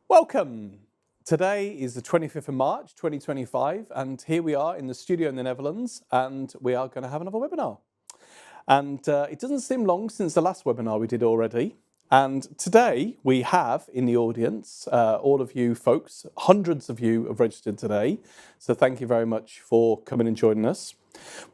Welcome! Today is the 25th of March 2025 and here we are in the studio in the Netherlands and we are going to have another webinar. And it doesn't seem long since the last webinar we did already. And today we have in the audience all of you folks, hundreds of you have registered today. So thank you very much for coming and joining us.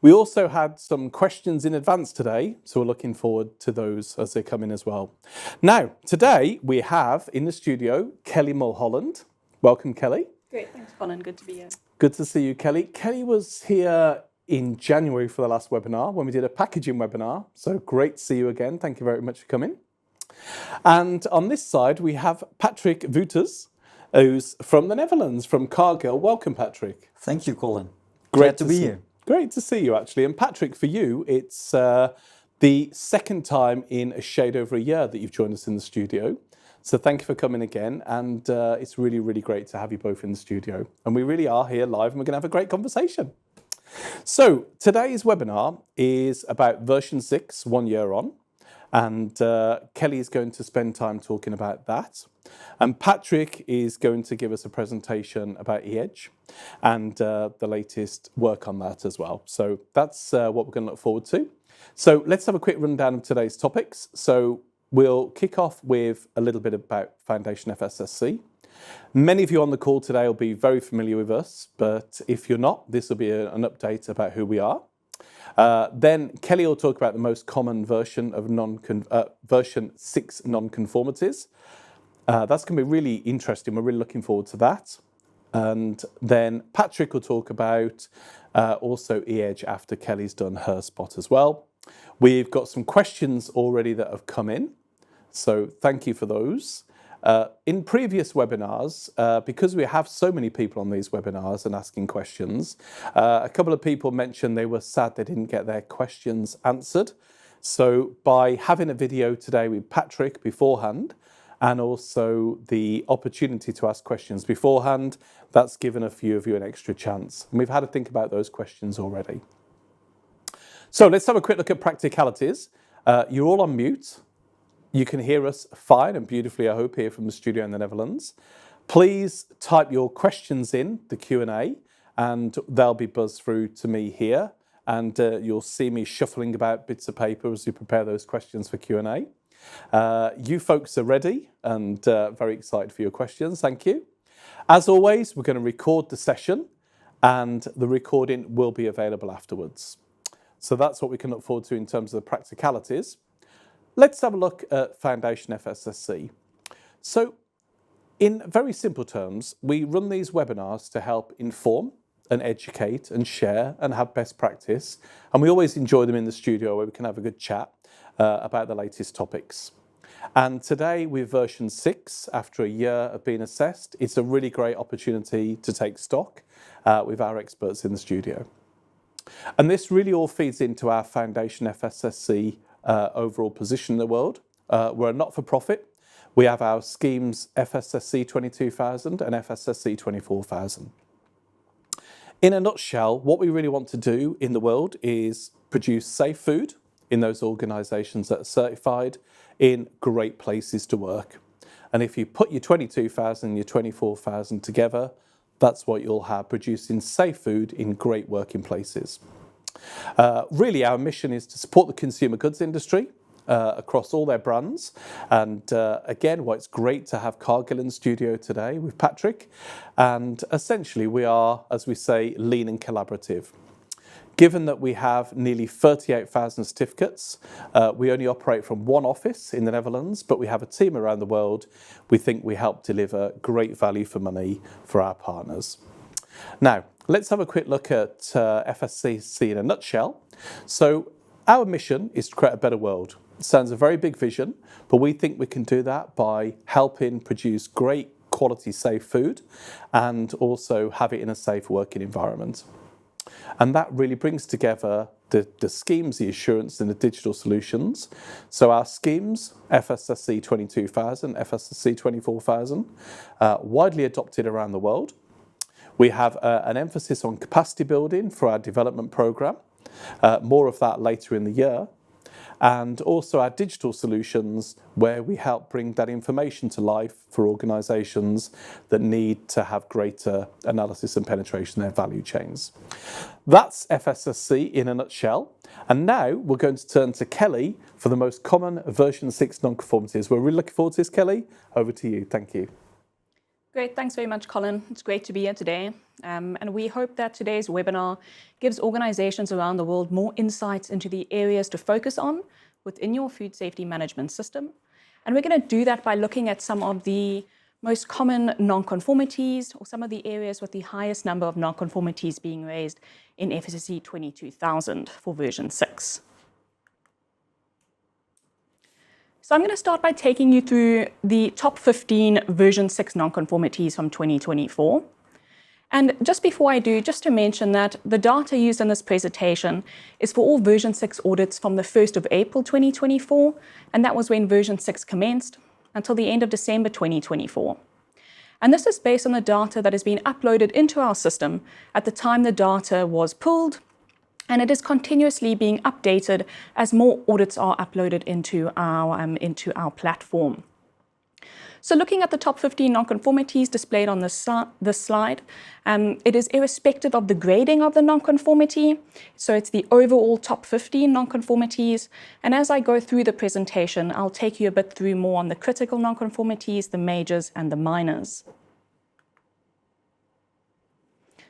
We also had some questions in advance today, so we're looking forward to those as they come in as well. Now, today we have in the studio Kelly Mulholland. Welcome, Kelly. Great, thanks, Colin. Good to be here. Good to see you, Kelly. Kelly was here in January for the last webinar when we did a packaging webinar, so great to see you again. Thank you very much for coming. And on this side, we have Patrick Wouters, who's from the Netherlands, from Cargill. Welcome, Patrick. Thank you, Colin. Great Glad to be here. Great to see you, actually. And Patrick, for you, it's the second time in a shade over a year that you've joined us in the studio. So thank you for coming again. And it's really, really great to have you both in the studio. And we really are here live and we're going to have a great conversation. So today's webinar is about version 6, 1 year on. And Kelly is going to spend time talking about that. And Patrick is going to give us a presentation about EHEDG and the latest work on that as well. So that's what we're going to look forward to. So let's have a quick rundown of today's topics. So we'll kick off with a little bit about Foundation FSSC. Many of you on the call today will be very familiar with us, but if you're not, this will be an update about who we are. Then Kelly will talk about the most common version of version 6 nonconformities. That's going to be really interesting. We're really looking forward to that. And then Patrick will talk about also EHEDG after Kelly's done her spot as well. We've got some questions already that have come in, so thank you for those. In previous webinars, because we have so many people on these webinars and asking questions, a couple of people mentioned they were sad they didn't get their questions answered. So by having a video today with Patrick beforehand, and also the opportunity to ask questions beforehand, that's given a few of you an extra chance. And we've had to think about those questions already. So let's have a quick look at practicalities. You're all on mute. You can hear us fine and beautifully, I hope, here from the studio in the Netherlands. Please type your questions in the Q&A and they'll be buzzed through to me here. And you'll see me shuffling about bits of paper as we prepare those questions for Q&A. You folks are ready and very excited for your questions. Thank you. As always, we're going to record the session and the recording will be available afterwards. So that's what we can look forward to in terms of the practicalities. Let's have a look at Foundation FSSC. So in very simple terms, we run these webinars to help inform and educate and share and have best practice. And we always enjoy them in the studio where we can have a good chat about the latest topics. And today with version 6, after a year of being assessed, it's a really great opportunity to take stock with our experts in the studio. And this really all feeds into our Foundation FSSC overall position in the world. We're a not-for-profit. We have our schemes FSSC 22,000 and FSSC 24,000. In a nutshell, what we really want to do in the world is produce safe food in those organisations that are certified in great places to work. And if you put your 22,000 and your 24,000 together, that's what you'll have, producing safe food in great working places. Really, our mission is to support the consumer goods industry across all their brands. And again, it's great to have Cargill in the studio today with Patrick. And essentially, we are, as we say, lean and collaborative. Given that we have nearly 38,000 certificates, we only operate from one office in the Netherlands, but we have a team around the world. We think we help deliver great value for money for our partners. Now, let's have a quick look at FSSC in a nutshell. So our mission is to create a better world. It sounds a very big vision, but we think we can do that by helping produce great quality, safe food and also have it in a safe working environment. And that really brings together the schemes, the assurance and the digital solutions. So our schemes, FSSC 22,000, FSSC 24,000, widely adopted around the world. We have an emphasis on capacity building for our development programme. More of that later in the year. and also our digital solutions where we help bring that information to life for organisations that need to have greater analysis and penetration in their value chains. That's FSSC in a nutshell. And now we're going to turn to Kelly for the most common version 6 nonconformities. We're really looking forward to this, Kelly. Over to you. Thank you. Great, thanks very much, Colin. It's great to be here today. And we hope that today's webinar gives organizations around the world more insights into the areas to focus on within your food safety management system. And we're going to do that by looking at some of the most common nonconformities, or some of the areas with the highest number of nonconformities being raised in FSSC 22000 for version 6. So I'm going to start by taking you through the top 15 version 6 nonconformities from 2024. And just before I do, just to mention that the data used in this presentation is for all version 6 audits from the 1st of April 2024, and that was when version 6 commenced, until the end of December 2024. And this is based on the data that has been uploaded into our system at the time the data was pulled, and it is continuously being updated as more audits are uploaded into our platform. So looking at the top 15 nonconformities displayed on this slide, it is irrespective of the grading of the nonconformity. So it's the overall top 15 nonconformities. And as I go through the presentation, I'll take you a bit through more on the critical nonconformities, the majors, and the minors.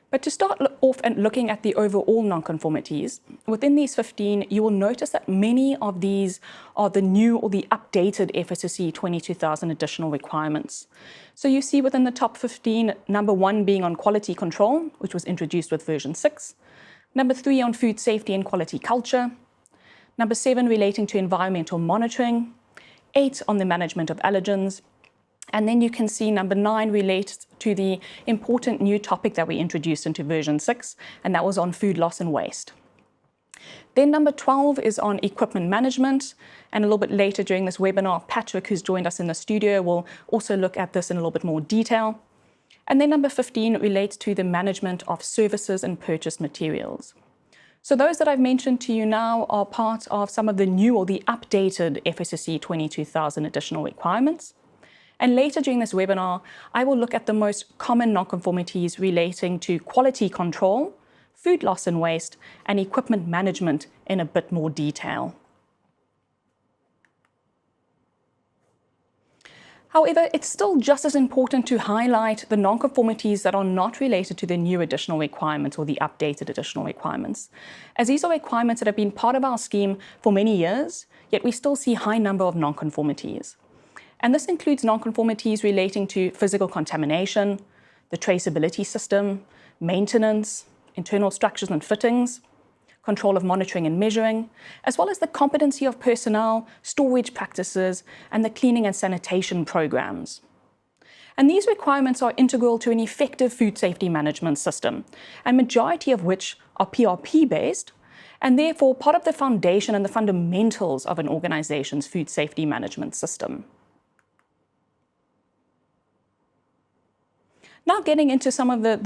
But to start off and looking at the overall nonconformities, within these 15, you will notice that many of these are the new or the updated FSSC 22000 additional requirements. So you see within the top 15, number 1 being on quality control, which was introduced with version 6. Number 3 on food safety and quality culture. Number 7 relating to environmental monitoring. 8 on the management of allergens. And then you can see number 9 relates to the important new topic that we introduced into version 6, and that was on food loss and waste. Then number 12 is on equipment management, and a little bit later during this webinar, Patrick, who's joined us in the studio, will also look at this in a little bit more detail. And then number 15 relates to the management of services and purchased materials. So those that I've mentioned to you now are part of some of the new or the updated FSSC 22000 additional requirements. And later during this webinar, I will look at the most common nonconformities relating to quality control, food loss and waste, and equipment management in a bit more detail. However, it's still just as important to highlight the nonconformities that are not related to the new additional requirements or the updated additional requirements, as these are requirements that have been part of our scheme for many years, yet we still see a high number of nonconformities. And this includes nonconformities relating to physical contamination, the traceability system, maintenance, internal structures and fittings, control of monitoring and measuring, as well as the competency of personnel, storage practices, and the cleaning and sanitation programs. And these requirements are integral to an effective food safety management system, a majority of which are PRP-based, and therefore part of the foundation and the fundamentals of an organization's food safety management system. Now getting into some of the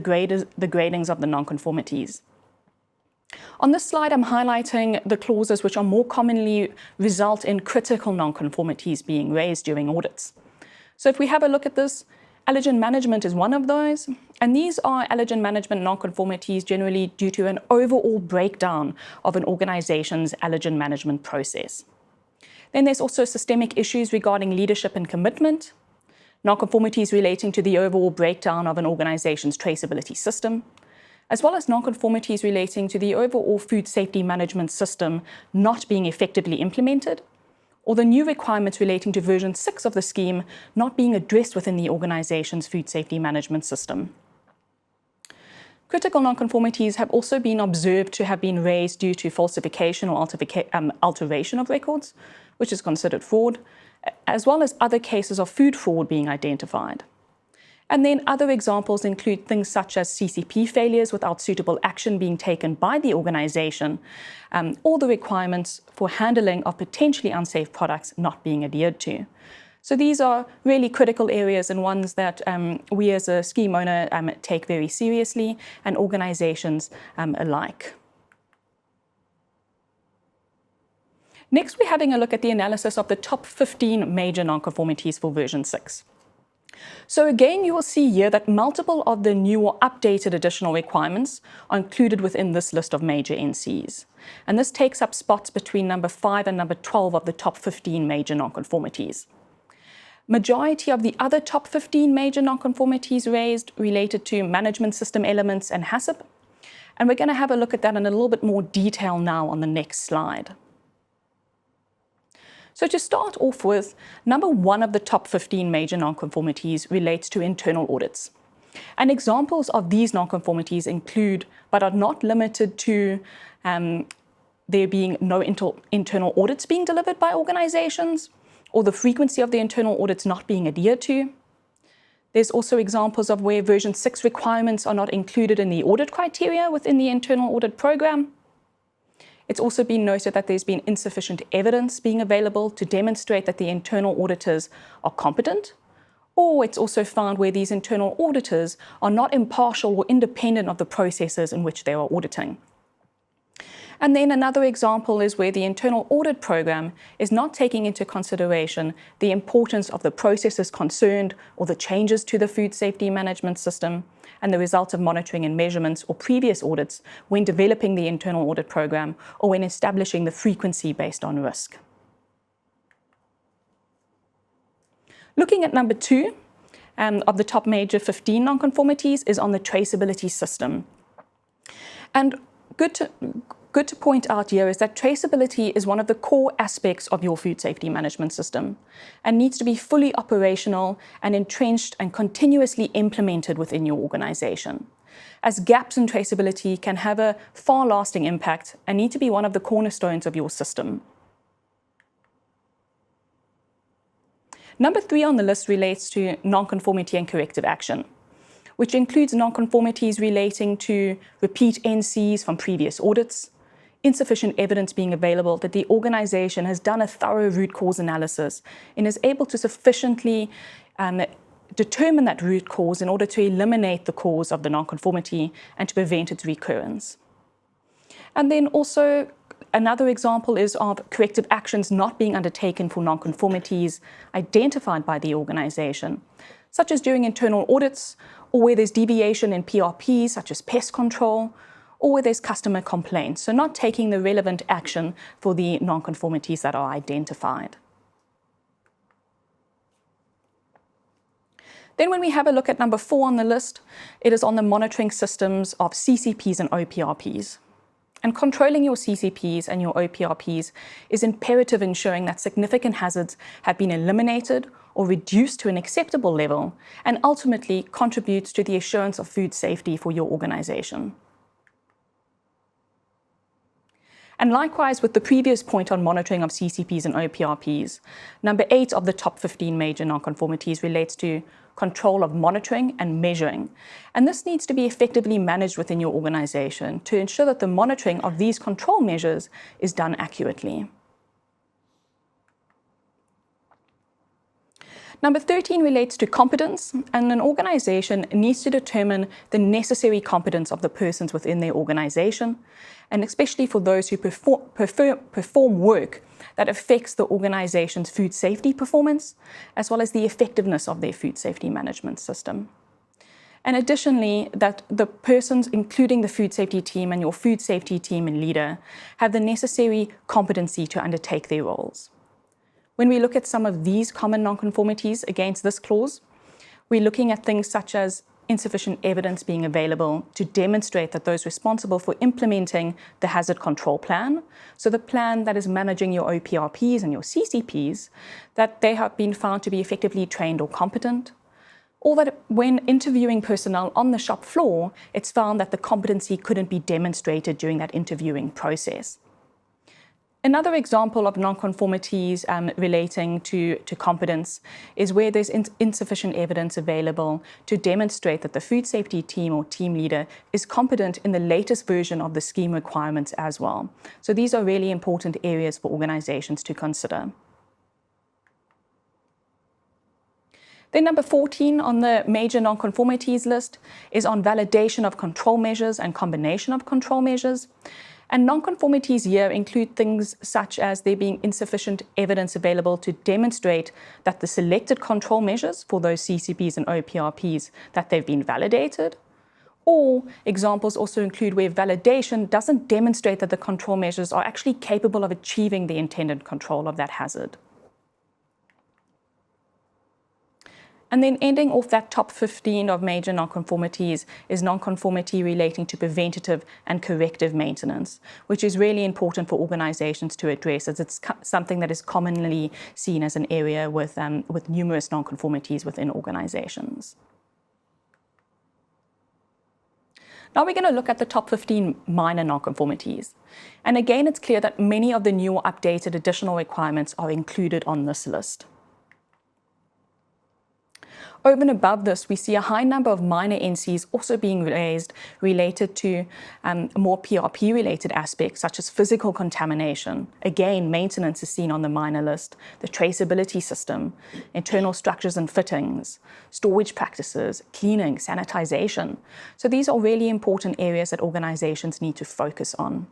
gradings of the nonconformities. On this slide, I'm highlighting the clauses which are more commonly result in critical nonconformities being raised during audits. So if we have a look at this, allergen management is one of those, and these are allergen management nonconformities generally due to an overall breakdown of an organization's allergen management process. Then there's also systemic issues regarding leadership and commitment, nonconformities relating to the overall breakdown of an organization's traceability system, as well as nonconformities relating to the overall food safety management system not being effectively implemented, or the new requirements relating to version 6 of the scheme not being addressed within the organization's food safety management system. Critical nonconformities have also been observed to have been raised due to falsification or alteration of records, which is considered fraud, as well as other cases of food fraud being identified. And then other examples include things such as CCP failures without suitable action being taken by the organization, or the requirements for handling of potentially unsafe products not being adhered to. So these are really critical areas and ones that we as a scheme owner take very seriously, and organizations alike. Next, we're having a look at the analysis of the top 15 major nonconformities for version 6. So again, you will see here that multiple of the new or updated additional requirements are included within this list of major NCs. And this takes up spots between number 5 and number 12 of the top 15 major nonconformities. Majority of the other top 15 major nonconformities raised related to management system elements and HACCP. And we're going to have a look at that in a little bit more detail now on the next slide. So to start off with, number 1 of the top 15 major nonconformities relates to internal audits. And examples of these nonconformities include, but are not limited to, there being no internal audits being delivered by organizations, or the frequency of the internal audits not being adhered to. There's also examples of where version 6 requirements are not included in the audit criteria within the internal audit program. It's also been noted that there's been insufficient evidence being available to demonstrate that the internal auditors are competent, or it's also found where these internal auditors are not impartial or independent of the processes in which they are auditing. And then another example is where the internal audit program is not taking into consideration the importance of the processes concerned or the changes to the food safety management system and the results of monitoring and measurements or previous audits when developing the internal audit program or when establishing the frequency based on risk. Looking at number 2 of the top major 15 nonconformities is on the traceability system. And good to point out here is that traceability is one of the core aspects of your food safety management system and needs to be fully operational and entrenched and continuously implemented within your organization, as gaps in traceability can have a far-lasting impact and need to be one of the cornerstones of your system. Number 3 on the list relates to nonconformity and corrective action, which includes nonconformities relating to repeat NCs from previous audits, insufficient evidence being available that the organization has done a thorough root cause analysis and is able to sufficiently determine that root cause in order to eliminate the cause of the nonconformity and to prevent its recurrence. And then also another example is of corrective actions not being undertaken for nonconformities identified by the organization, such as during internal audits or where there's deviation in PRPs such as pest control, or where there's customer complaints, so not taking the relevant action for the nonconformities that are identified. Then when we have a look at number 4 on the list, it is on the monitoring systems of CCPs and OPRPs. And controlling your CCPs and your OPRPs is imperative in ensuring that significant hazards have been eliminated or reduced to an acceptable level and ultimately contributes to the assurance of food safety for your organization. And likewise with the previous point on monitoring of CCPs and OPRPs, number 8 of the top 15 major nonconformities relates to control of monitoring and measuring. And this needs to be effectively managed within your organization to ensure that the monitoring of these control measures is done accurately. Number 13 relates to competence, and an organization needs to determine the necessary competence of the persons within their organization, and especially for those who perform work that affects the organization's food safety performance, as well as the effectiveness of their food safety management system. And additionally, that the persons, including the food safety team and your food safety team and leader, have the necessary competency to undertake their roles. When we look at some of these common nonconformities against this clause, we're looking at things such as insufficient evidence being available to demonstrate that those responsible for implementing the hazard control plan, so the plan that is managing your OPRPs and your CCPs, that they have been found to be effectively trained or competent, or that when interviewing personnel on the shop floor, it's found that the competency couldn't be demonstrated during that interviewing process. Another example of nonconformities relating to competence is where there's insufficient evidence available to demonstrate that the food safety team or team leader is competent in the latest version of the scheme requirements as well. So these are really important areas for organizations to consider. Then number 14 on the major nonconformities list is on validation of control measures and combination of control measures. And nonconformities here include things such as there being insufficient evidence available to demonstrate that the selected control measures for those CCPs and OPRPs, that they've been validated. Or examples also include where validation doesn't demonstrate that the control measures are actually capable of achieving the intended control of that hazard. And then ending off that top 15 of major nonconformities is nonconformity relating to preventative and corrective maintenance, which is really important for organizations to address, as it's something that is commonly seen as an area with numerous nonconformities within organizations. Now we're going to look at the top 15 minor nonconformities. And again, it's clear that many of the new or updated additional requirements are included on this list. Over and above this, we see a high number of minor NCs also being raised related to more PRP-related aspects, such as physical contamination. Again, maintenance is seen on the minor list, the traceability system, internal structures and fittings, storage practices, cleaning, sanitization. So these are really important areas that organizations need to focus on.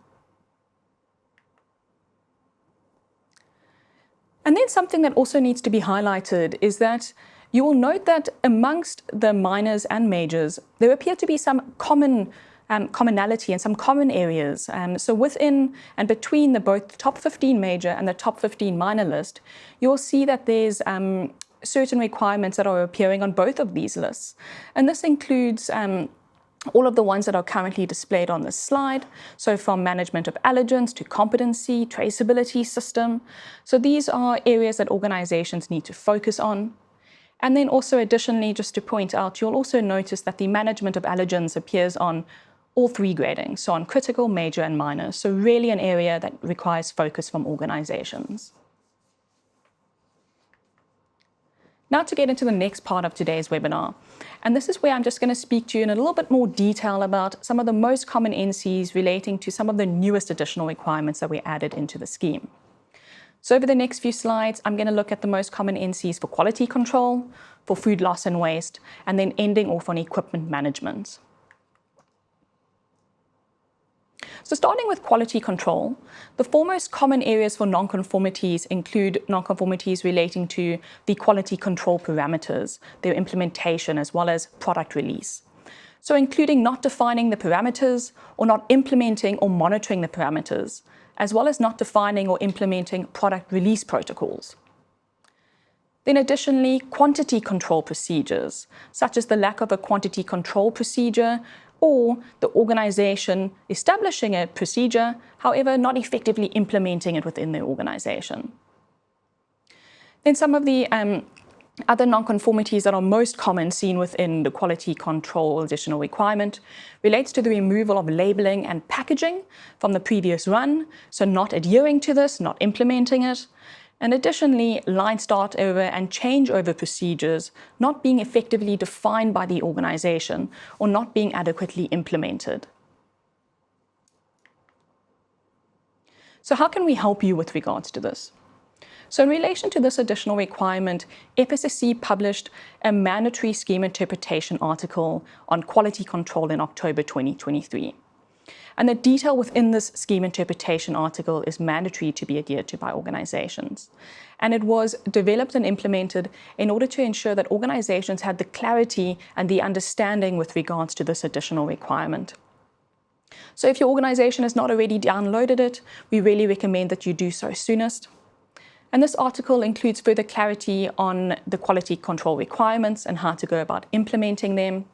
And then something that also needs to be highlighted is that you will note that amongst the minors and majors, there appear to be some commonality and some common areas. So within and between both top 15 major and the top 15 minor list, you'll see that there's certain requirements that are appearing on both of these lists. And this includes all of the ones that are currently displayed on this slide. So from management of allergens to competency, traceability system. So these are areas that organizations need to focus on. And then also additionally, just to point out, you'll also notice that the management of allergens appears on all three gradings, so on critical, major, and minor. So really an area that requires focus from organizations. Now to get into the next part of today's webinar. And this is where I'm just going to speak to you in a little bit more detail about some of the most common NCs relating to some of the newest additional requirements that we added into the scheme. So over the next few slides, I'm going to look at the most common NCs for quality control, for food loss and waste, and then ending off on equipment management. So starting with quality control, the four most common areas for nonconformities include nonconformities relating to the quality control parameters, their implementation, as well as product release. So including not defining the parameters or not implementing or monitoring the parameters, as well as not defining or implementing product release protocols. Then additionally, quantity control procedures, such as the lack of a quantity control procedure or the organization establishing a procedure, however, not effectively implementing it within the organization. Then some of the other nonconformities that are most common seen within the quality control additional requirement relates to the removal of labeling and packaging from the previous run, so not adhering to this, not implementing it. And additionally, line start over and changeover procedures not being effectively defined by the organization or not being adequately implemented. So how can we help you with regards to this? So in relation to this additional requirement, FSSC published a mandatory scheme interpretation article on quality control in October 2023. And the detail within this scheme interpretation article is mandatory to be adhered to by organizations. And it was developed and implemented in order to ensure that organizations had the clarity and the understanding with regards to this additional requirement. So if your organization has not already downloaded it, we really recommend that you do so soonest. And this article includes further clarity on the quality control requirements and how to go about implementing them.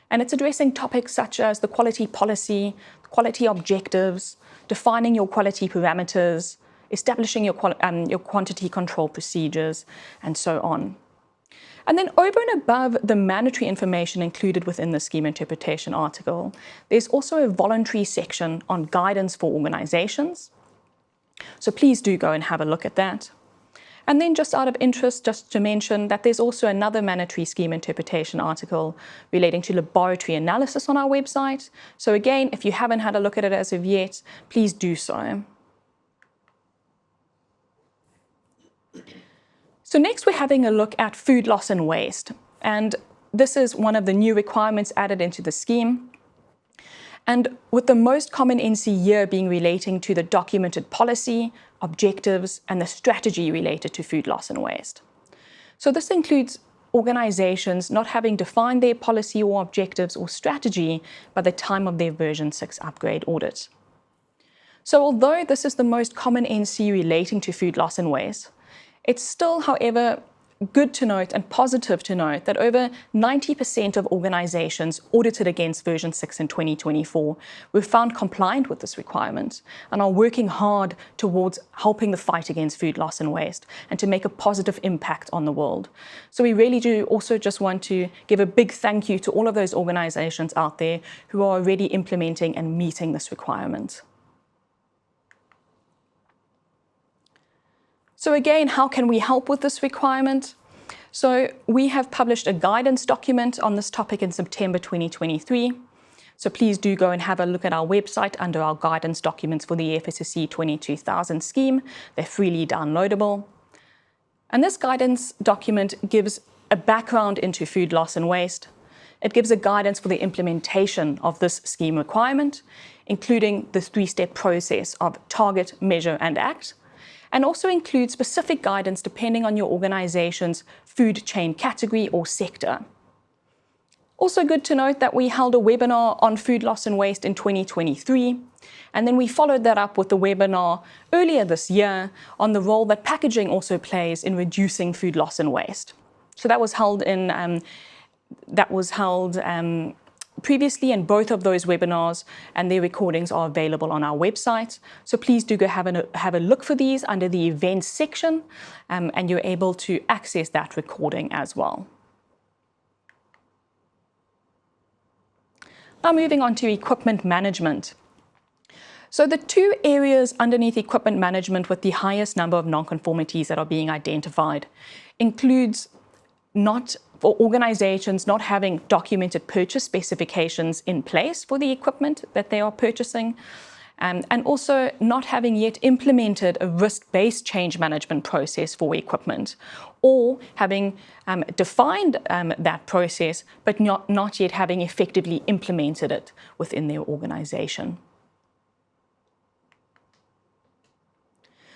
And it's addressing topics such as the quality policy, quality objectives, defining your quality parameters, establishing your quantity control procedures, and so on. And then over and above the mandatory information included within the scheme interpretation article, there's also a voluntary section on guidance for organizations. So please do go and have a look at that. And then just out of interest, just to mention that there's also another mandatory scheme interpretation article relating to laboratory analysis on our website. So again, if you haven't had a look at it as of yet, please do so. So next we're having a look at food loss and waste. And this is one of the new requirements added into the scheme. And with the most common NC year being relating to the documented policy, objectives, and the strategy related to food loss and waste. So this includes organizations not having defined their policy or objectives or strategy by the time of their version 6 upgrade audit. So although this is the most common NC relating to food loss and waste, it's still, however, good to note and positive to note that over 90% of organizations audited against version 6 in 2024 were found compliant with this requirement and are working hard towards helping the fight against food loss and waste and to make a positive impact on the world. So we really do also just want to give a big thank you to all of those organizations out there who are already implementing and meeting this requirement. So again, how can we help with this requirement? So we have published a guidance document on this topic in September 2023. So please do go and have a look at our website under our guidance documents for the FSSC 22000 scheme. They're freely downloadable. And this guidance document gives a background into food loss and waste. It gives a guidance for the implementation of this scheme requirement, including the 3-step process of target, measure, and act, and also includes specific guidance depending on your organization's food chain category or sector. Also good to note that we held a webinar on food loss and waste in 2023, and then we followed that up with a webinar earlier this year on the role that packaging also plays in reducing food loss and waste. So that was held previously, and both of those webinars and their recordings are available on our website. So please do go have a look for these under the events section, and you're able to access that recording as well. Now moving on to equipment management. So the two areas underneath equipment management with the highest number of nonconformities that are being identified includes for organizations not having documented purchase specifications in place for the equipment that they are purchasing, and also not having yet implemented a risk-based change management process for equipment, or having defined that process, but not yet having effectively implemented it within their organization.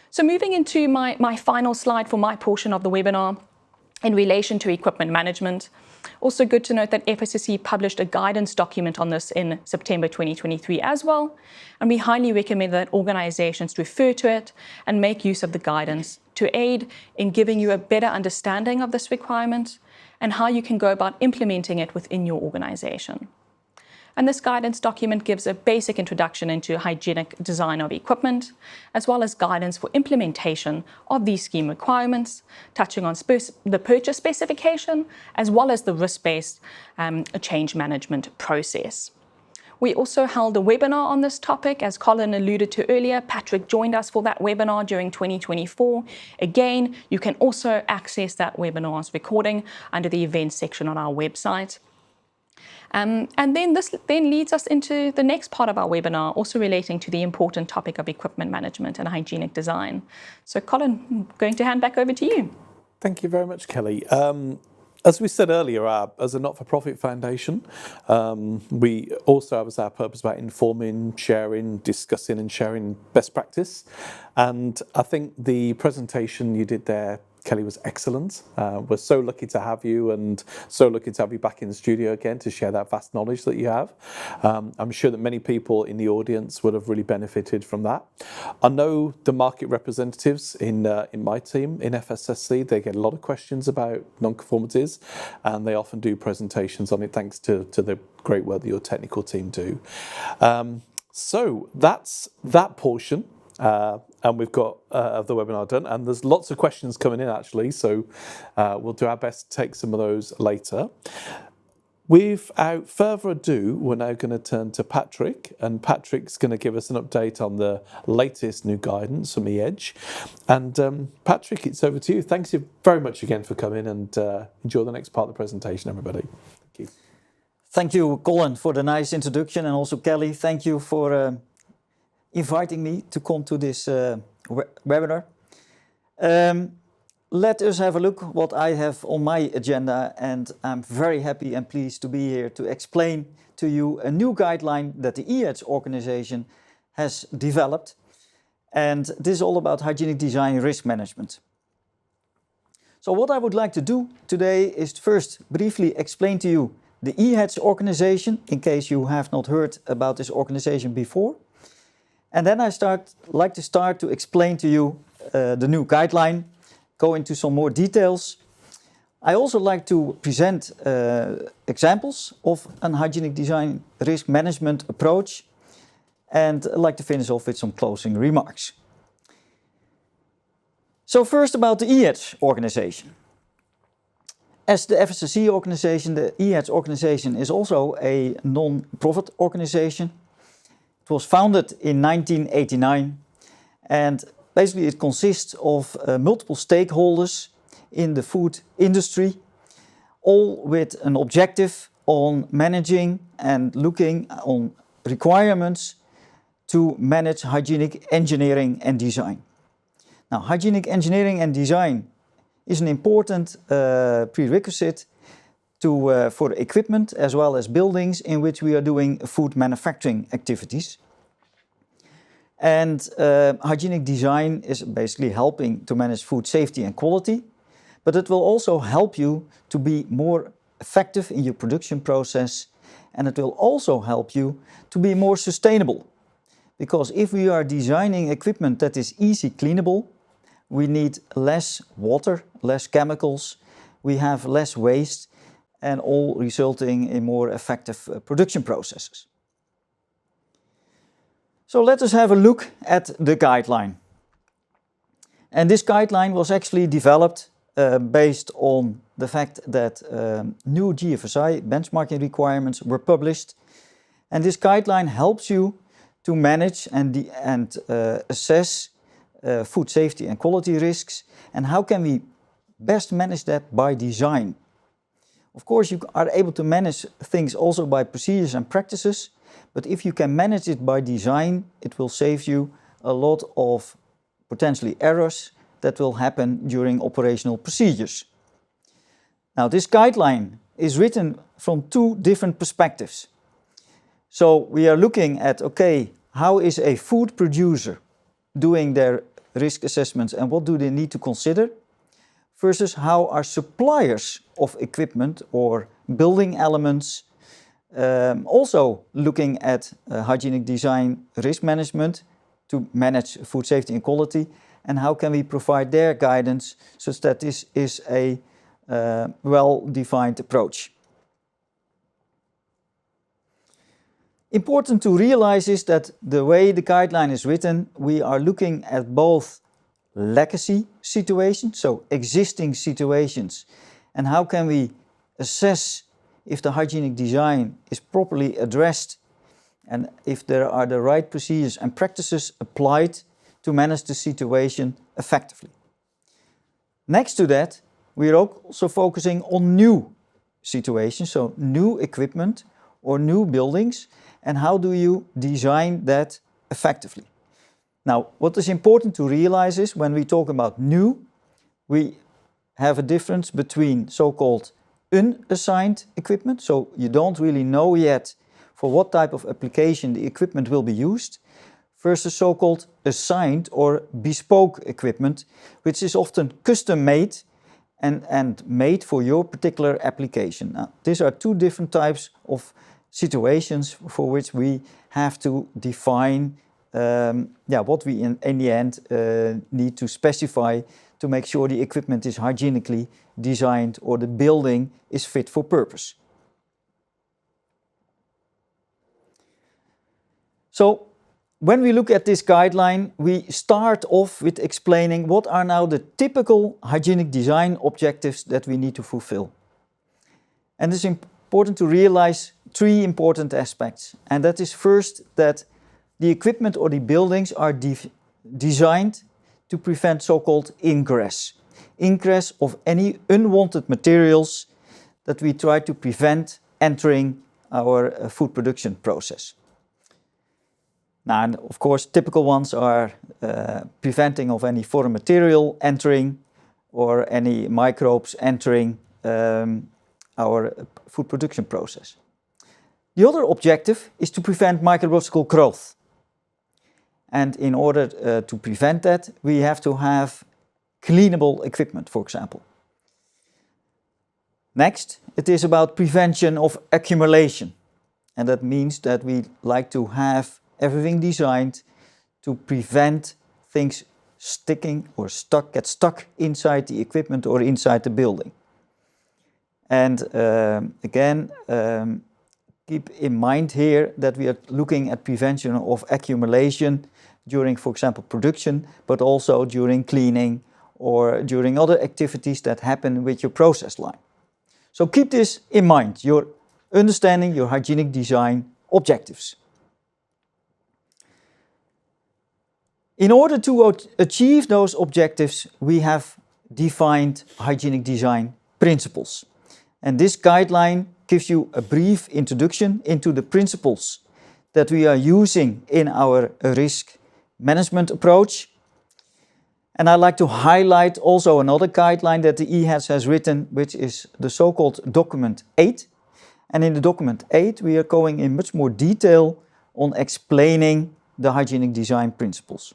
So moving into my final slide for my portion of the webinar, in relation to equipment management. Also good to note that FSSC published a guidance document on this in September 2023 as well, and we highly recommend that organizations refer to it and make use of the guidance to aid in giving you a better understanding of this requirement and how you can go about implementing it within your organization. And this guidance document gives a basic introduction into hygienic design of equipment, as well as guidance for implementation of these scheme requirements, touching on the purchase specification, as well as the risk-based change management process. We also held a webinar on this topic. As Colin alluded to earlier, Patrick joined us for that webinar during 2024. Again, you can also access that webinar's recording under the events section on our website. And then this leads us into the next part of our webinar, also relating to the important topic of equipment management and hygienic design. So Colin, I'm going to hand back over to you. Thank you very much, Kelly. As we said earlier, as a not-for-profit foundation, we also have as our purpose about informing, sharing, discussing and sharing best practice. And I think the presentation you did there, Kelly, was excellent. We're so lucky to have you, and so lucky to have you back in the studio again to share that vast knowledge that you have. I'm sure that many people in the audience would have really benefited from that. I know the market representatives in my team in FSSC, they get a lot of questions about nonconformities, and they often do presentations on it thanks to the great work that your technical team do. So that's that portion. And we've got the webinar done, and there's lots of questions coming in actually, so we'll do our best to take some of those later. Without further ado, we're now going to turn to Patrick, and Patrick's going to give us an update on the latest new guidance from EHEDG. And Patrick, it's over to you. Thanks you very much again for coming, and enjoy the next part of the presentation, everybody. Thank you. Thank you, Colin, for the nice introduction, and also Kelly, thank you for inviting me to come to this webinar. let us have a look what I have on my agenda, and I'm very happy and pleased to be here to explain to you a new guideline that the EHEDG organization has developed. And this is all about hygienic design risk management. So what I would like to do today is first briefly explain to you the EHEDG organization, in case you have not heard about this organization before. And then I like to start to explain to you the new guideline, go into some more details. I also like to present examples of an hygienic design risk management approach, and I'd like to finish off with some closing remarks. So first about the EHEDG organization. As the FSSC organization, the EHEDG organization is also a non-profit organization. It was founded in 1989, and basically it consists of multiple stakeholders in the food industry, all with an objective on managing and looking on requirements to manage hygienic engineering and design. Now, hygienic engineering and design is an important prerequisite for equipment as well as buildings in which we are doing food manufacturing activities. And hygienic design is basically helping to manage food safety and quality, but it will also help you to be more effective in your production process, and it will also help you to be more sustainable. Because if we are designing equipment that is easy cleanable, we need less water, less chemicals, we have less waste, and all resulting in more effective production processes. So let us have a look at the guideline. And this guideline was actually developed based on the fact that new GFSI benchmarking requirements were published. And this guideline helps you to manage and assess food safety and quality risks, and how can we best manage that by design. Of course, you are able to manage things also by procedures and practices, but if you can manage it by design, it will save you a lot of potentially errors that will happen during operational procedures. Now, this guideline is written from two different perspectives. So we are looking at, okay, how is a food producer doing their risk assessments and what do they need to consider, versus how are suppliers of equipment or building elements also looking at hygienic design risk management to manage food safety and quality, and how can we provide their guidance such that this is a well-defined approach. Important to realize is that the way the guideline is written, we are looking at both legacy situations, so existing situations, and how can we assess if the hygienic design is properly addressed and if there are the right procedures and practices applied to manage the situation effectively. Next to that, we are also focusing on new situations, so new equipment or new buildings, and how do you design that effectively. Now, what is important to realize is when we talk about new, we have a difference between so-called unassigned equipment, so you don't really know yet for what type of application the equipment will be used, versus so-called assigned or bespoke equipment, which is often custom-made and made for your particular application. Now, these are two different types of situations for which we have to define what we in the end need to specify to make sure the equipment is hygienically designed or the building is fit for purpose. So when we look at this guideline, we start off with explaining what are now the typical hygienic design objectives that we need to fulfill. And it's important to realize three important aspects. And that is first that the equipment or the buildings are designed to prevent so-called ingress. Ingress of any unwanted materials that we try to prevent entering our food production process. Now, and of course, typical ones are preventing of any foreign material entering, or any microbes entering our food production process. The other objective is to prevent microbiological growth. And in order to prevent that, we have to have cleanable equipment, for example. Next, it is about prevention of accumulation. And that means that we like to have everything designed to prevent things sticking or get stuck inside the equipment or inside the building. And again, keep in mind here that we are looking at prevention of accumulation during, for example, production, but also during cleaning or during other activities that happen with your process line. So keep this in mind, your understanding your hygienic design objectives. In order to achieve those objectives, we have defined hygienic design principles. And this guideline gives you a brief introduction into the principles that we are using in our risk management approach. And I'd like to highlight also another guideline that the EHEDG has written, which is the so-called document 8. And in the document 8, we are going in much more detail on explaining the hygienic design principles.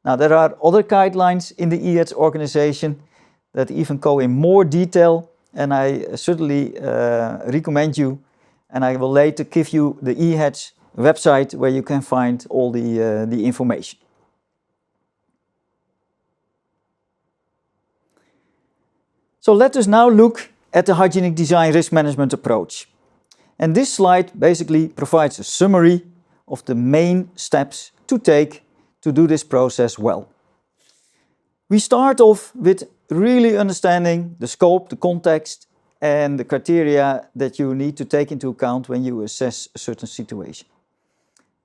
Now, there are other guidelines in the EHEDG organization that even go in more detail, and I certainly recommend you, and I will later give you the EHEDG website where you can find all the information. So let us now look at the hygienic design risk management approach. And this slide basically provides a summary of the main steps to take to do this process well. We start off with really understanding the scope, the context, and the criteria that you need to take into account when you assess a certain situation.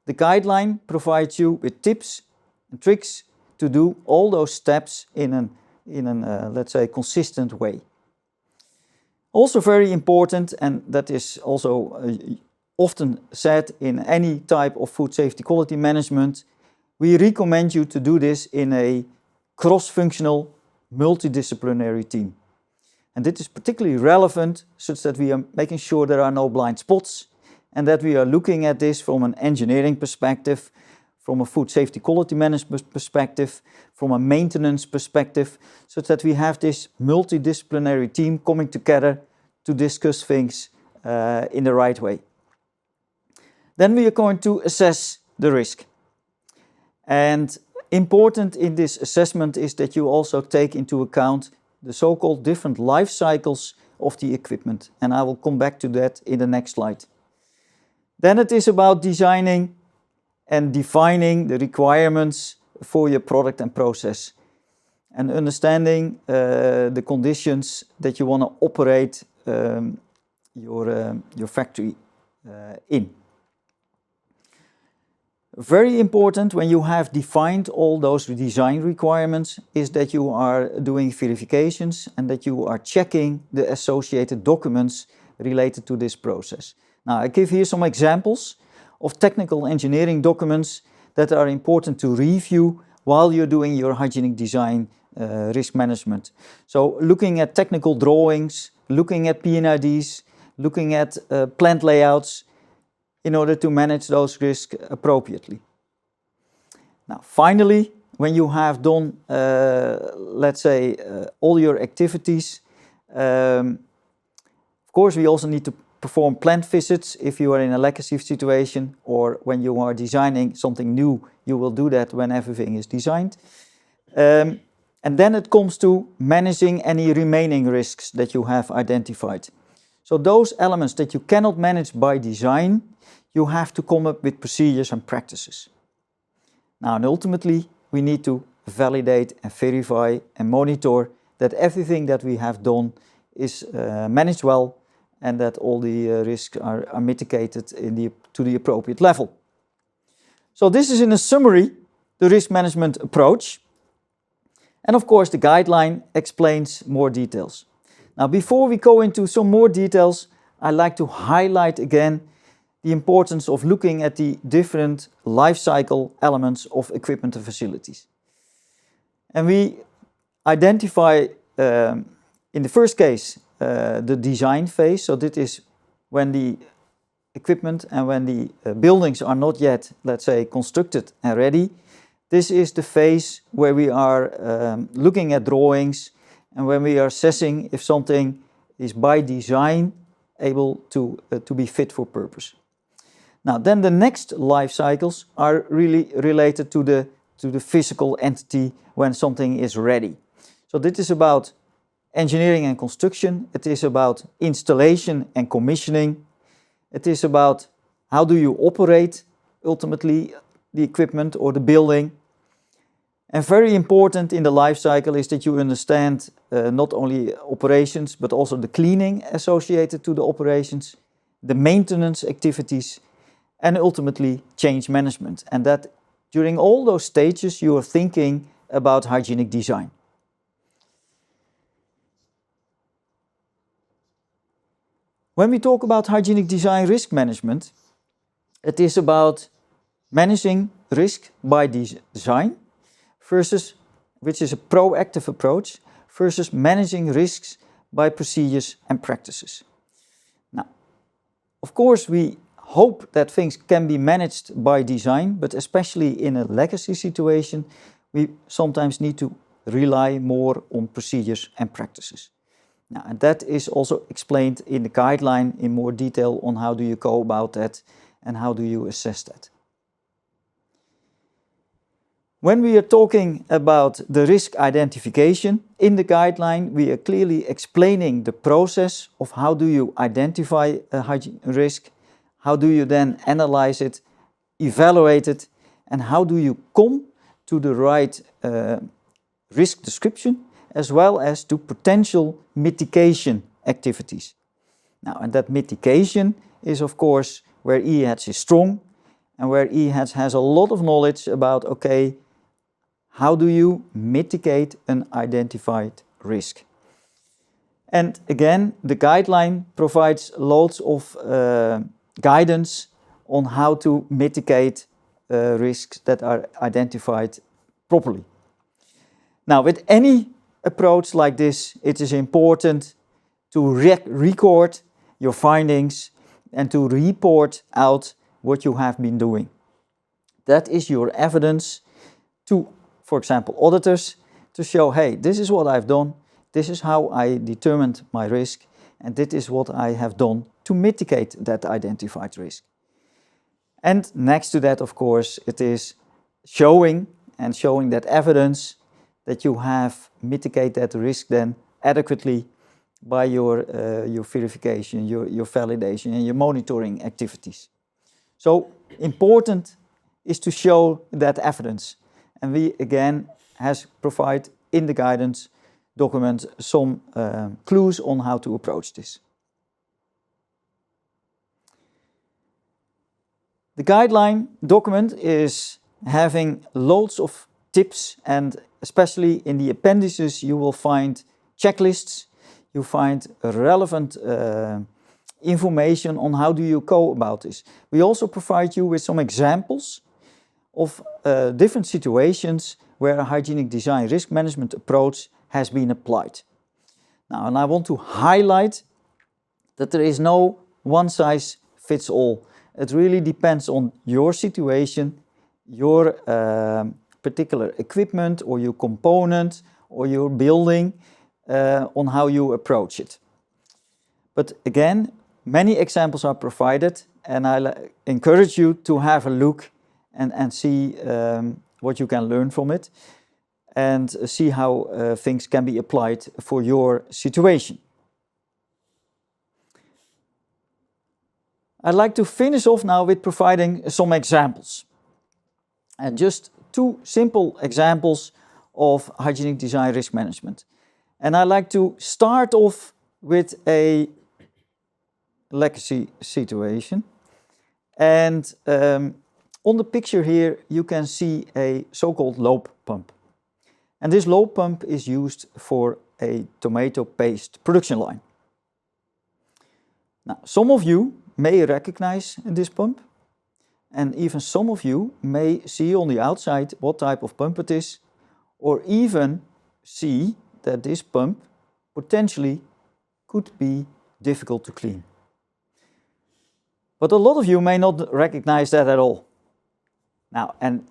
The guideline provides you with tips and tricks to do all those steps in an let's say, consistent way. Also very important, and that is also often said in any type of food safety quality management, we recommend you to do this in a cross-functional, multidisciplinary team. And this is particularly relevant such that we are making sure there are no blind spots and that we are looking at this from an engineering perspective, from a food safety quality management perspective, from a maintenance perspective, so that we have this multidisciplinary team coming together to discuss things in the right way. Then we are going to assess the risk. And important in this assessment is that you also take into account the so-called different life cycles of the equipment. And I will come back to that in the next slide. Then it is about designing and defining the requirements for your product and process, and understanding the conditions that you want to operate your factory in. Very important when you have defined all those design requirements is that you are doing verifications and that you are checking the associated documents related to this process. Now, I give here some examples of technical engineering documents that are important to review while you're doing your hygienic design risk management. So looking at technical drawings, looking at P&IDs, looking at plant layouts in order to manage those risks appropriately. Now, finally, when you have done, let's say, all your activities, of course, we also need to perform plant visits if you are in a legacy situation, or when you are designing something new, you will do that when everything is designed. And then it comes to managing any remaining risks that you have identified. So those elements that you cannot manage by design, you have to come up with procedures and practices. Now, and ultimately, we need to validate and verify and monitor that everything that we have done is managed well, and that all the risks are mitigated to the appropriate level. So this is in a summary, the risk management approach. And of course, the guideline explains more details. Now, before we go into some more details, I'd like to highlight again the importance of looking at the different life cycle elements of equipment and facilities. And we identify in the first case, the design phase. So this is when the equipment and when the buildings are not yet, let's say, constructed and ready. This is the phase where we are looking at drawings and when we are assessing if something is by design able to be fit for purpose. Now, then the next life cycles are really related to the physical entity when something is ready. So this is about engineering and construction. It is about installation and commissioning. It is about how do you operate ultimately the equipment or the building. And very important in the life cycle is that you understand not only operations but also the cleaning associated to the operations, the maintenance activities, and ultimately change management. And that during all those stages you are thinking about hygienic design. When we talk about hygienic design risk management, it is about managing risk by design versus, which is a proactive approach, versus managing risks by procedures and practices. Now, of course, we hope that things can be managed by design, but especially in a legacy situation, we sometimes need to rely more on procedures and practices. Now, and that is also explained in the guideline in more detail on how do you go about that and how do you assess that. When we are talking about the risk identification, in the guideline we are clearly explaining the process of how do you identify a hygiene risk, how do you then analyze it, evaluate it, and how do you come to the right risk description as well as to potential mitigation activities. Now, and that mitigation is of course where EHEDG is strong and where EHEDG has a lot of knowledge about, okay, how do you mitigate an identified risk? And again, the guideline provides loads of guidance on how to mitigate risks that are identified properly. Now, with any approach like this, it is important to record your findings and to report out what you have been doing. That is your evidence to, for example, auditors, to show, hey, this is what I've done, this is how I determined my risk, and this is what I have done to mitigate that identified risk. And next to that, of course, it is showing that evidence that you have mitigated that risk then adequately by your verification, your validation and your monitoring activities. So important is to show that evidence. And we again provide in the guidance document some clues on how to approach this. The guideline document is having loads of tips, and especially in the appendices you will find checklists, you find relevant information on how do you go about this. We also provide you with some examples of different situations where a hygienic design risk management approach has been applied. Now, and I want to highlight that there is no one size fits all. It really depends on your situation, your particular equipment or your component or your building, on how you approach it. But again, many examples are provided, and I encourage you to have a look and see what you can learn from it and see how things can be applied for your situation. I'd like to finish off now with providing some examples. And just two simple examples of hygienic design risk management. And I'd like to start off with a legacy situation. And on the picture here, you can see a so-called lobe pump. And this lobe pump is used for a tomato paste production line. Now, some of you may recognize this pump, and even some of you may see on the outside what type of pump it is, or even see that this pump potentially could be difficult to clean. But a lot of you may not recognize that at all. Now, and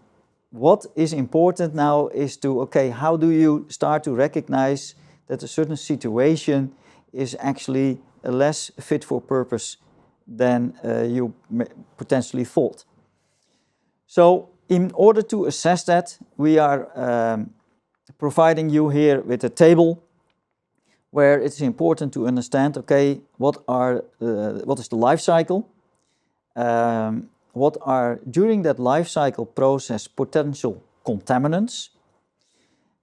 what is important now is to, okay, how do you start to recognize that a certain situation is actually less fit for purpose than you potentially thought. So in order to assess that, we are providing you here with a table where it's important to understand, okay, what is the life cycle? What are, during that life cycle process, potential contaminants?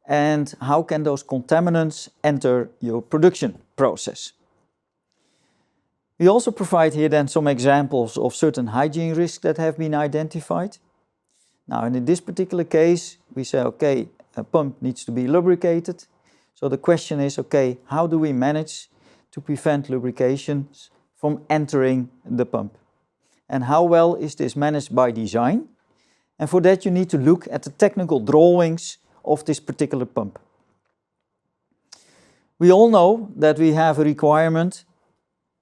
And how can those contaminants enter your production process? We also provide here then some examples of certain hygiene risks that have been identified. Now, in this particular case, we say, okay, a pump needs to be lubricated. So the question is, okay, how do we manage to prevent lubrications from entering the pump? And how well is this managed by design? And for that you need to look at the technical drawings of this particular pump. We all know that we have a requirement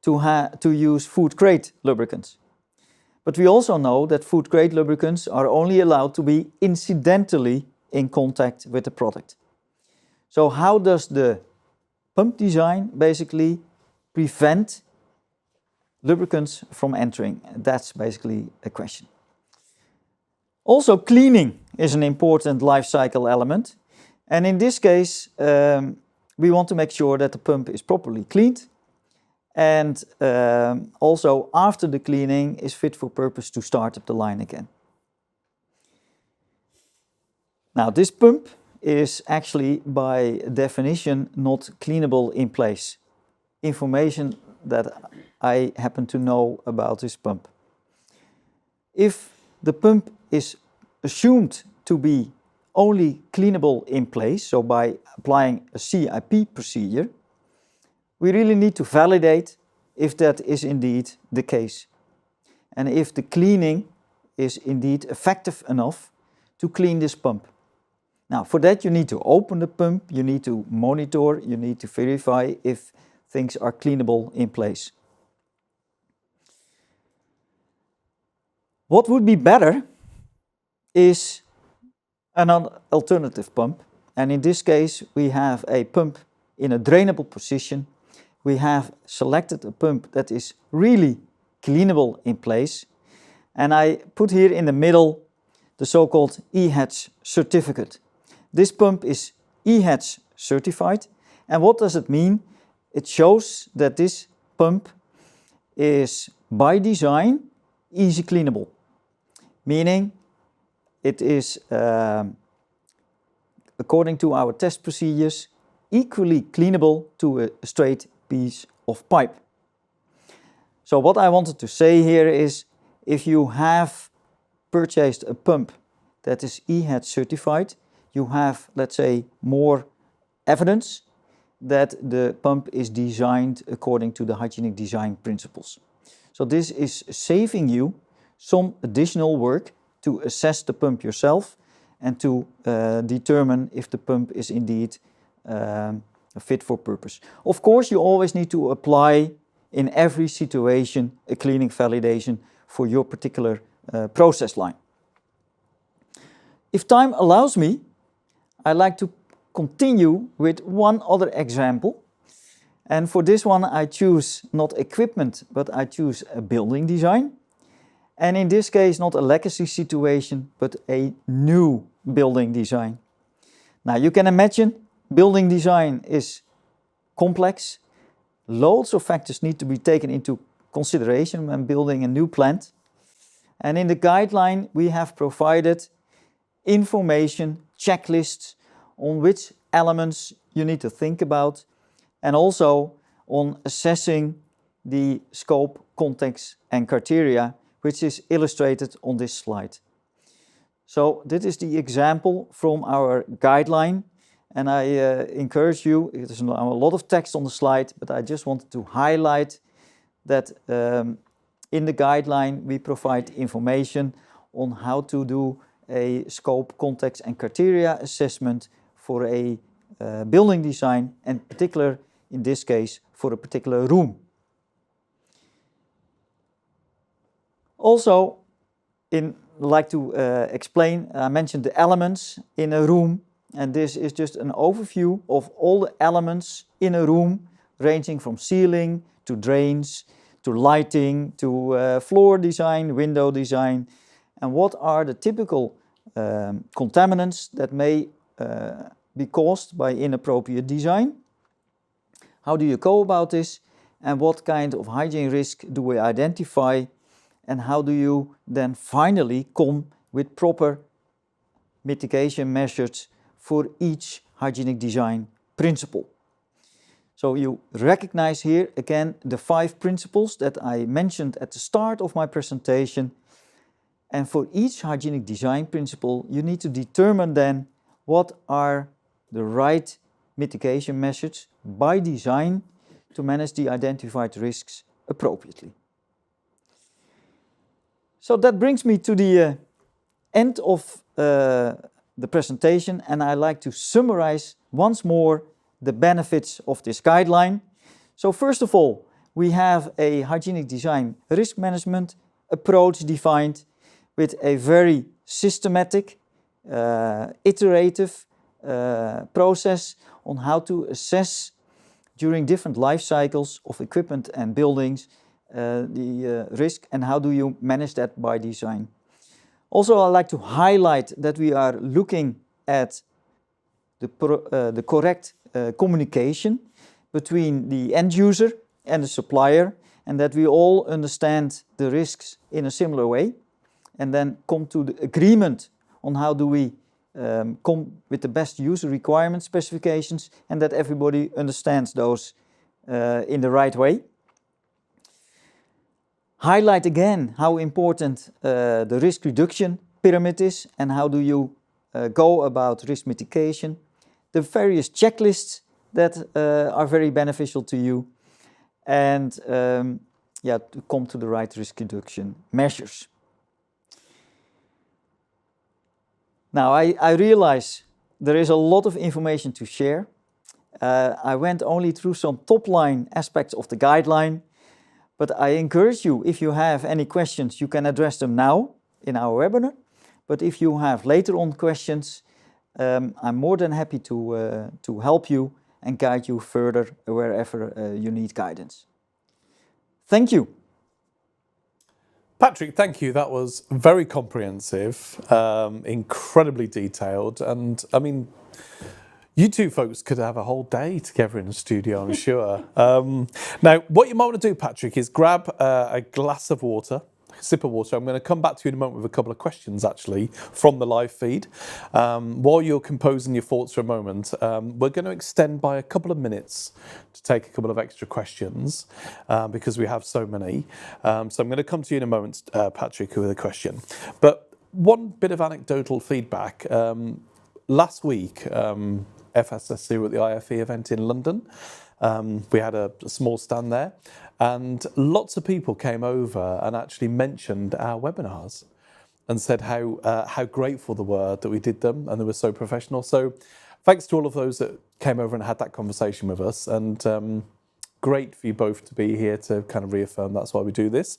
to use food-grade lubricants. But we also know that food-grade lubricants are only allowed to be incidentally in contact with the product. So how does the pump design basically prevent lubricants from entering? That's basically a question. Also, cleaning is an important life cycle element. And in this case, we want to make sure that the pump is properly cleaned. And also, after the cleaning, is fit for purpose to start up the line again. Now, this pump is actually, by definition, not cleanable in place. Information that I happen to know about this pump. If the pump is assumed to be only cleanable in place, so by applying a CIP procedure, we really need to validate if that is indeed the case. And if the cleaning is indeed effective enough to clean this pump. Now, for that you need to open the pump, you need to monitor, you need to verify if things are cleanable in place. What would be better is an alternative pump. And in this case, we have a pump in a drainable position. We have selected a pump that is really cleanable in place. And I put here in the middle the so-called EHEDG certificate. This pump is EHEDG certified. And what does it mean? It shows that this pump is by design easy cleanable, meaning it is, according to our test procedures, equally cleanable to a straight piece of pipe. So what I wanted to say here is, if you have purchased a pump that is EHEDG certified, you have, let's say, more evidence that the pump is designed according to the hygienic design principles. So this is saving you some additional work to assess the pump yourself and to determine if the pump is indeed fit for purpose. Of course, you always need to apply in every situation a cleaning validation for your particular process line. If time allows me, I'd like to continue with one other example. And for this one I choose not equipment, but I choose a building design. And in this case, not a legacy situation, but a new building design. Now you can imagine building design is complex. Loads of factors need to be taken into consideration when building a new plant. And in the guideline we have provided information, checklists on which elements you need to think about, and also on assessing the scope, context and criteria, which is illustrated on this slide. So this is the example from our guideline, and I encourage you, there's a lot of text on the slide, but I just wanted to highlight that in the guideline we provide information on how to do a scope, context and criteria assessment for a building design, and particular in this case for a particular room. Also, like to explain, I mentioned the elements in a room, and this is just an overview of all the elements in a room, ranging from ceiling to drains, to lighting, to floor design, window design, and what are the typical contaminants that may be caused by inappropriate design. How do you go about this, and what kind of hygiene risk do we identify, and how do you then finally come with proper mitigation measures for each hygienic design principle. So you recognize here again the 5 principles that I mentioned at the start of my presentation. And for each hygienic design principle, you need to determine then what are the right mitigation measures by design to manage the identified risks appropriately. So that brings me to the end of the presentation, and I like to summarize once more the benefits of this guideline. So first of all, we have a hygienic design risk management approach defined with a very systematic, iterative process on how to assess during different life cycles of equipment and buildings the risk, and how do you manage that by design. Also, I'd like to highlight that we are looking at the correct communication between the end user and the supplier, and that we all understand the risks in a similar way, and then come to the agreement on how do we come with the best user requirement specifications, and that everybody understands those in the right way. Highlight again how important the risk reduction pyramid is, and how do you go about risk mitigation. The various checklists that are very beneficial to you, and to come to the right risk reduction measures. Now, I realize there is a lot of information to share. I went only through some top-line aspects of the guideline, but I encourage you, if you have any questions, you can address them now in our webinar. But if you have later on questions, I'm more than happy to help you and guide you further wherever you need guidance. Thank you. Patrick, thank you. That was very comprehensive, incredibly detailed. And I mean, you two folks could have a whole day together in the studio, I'm sure. Now, what you might want to do, Patrick, is grab a glass of water, a sip of water. I'm going to come back to you in a moment with a couple of questions, actually, from the live feed. While you're composing your thoughts for a moment, we're going to extend by a couple of minutes to take a couple of extra questions because we have so many. So I'm going to come to you in a moment, Patrick, with a question. But one bit of anecdotal feedback. Last week, FSSC were at the IFE event in London. We had a small stand there, and lots of people came over and actually mentioned our webinars and said how grateful they were that we did them, and they were so professional. So thanks to all of those that came over and had that conversation with us, and great for you both to be here to kind of reaffirm that's why we do this.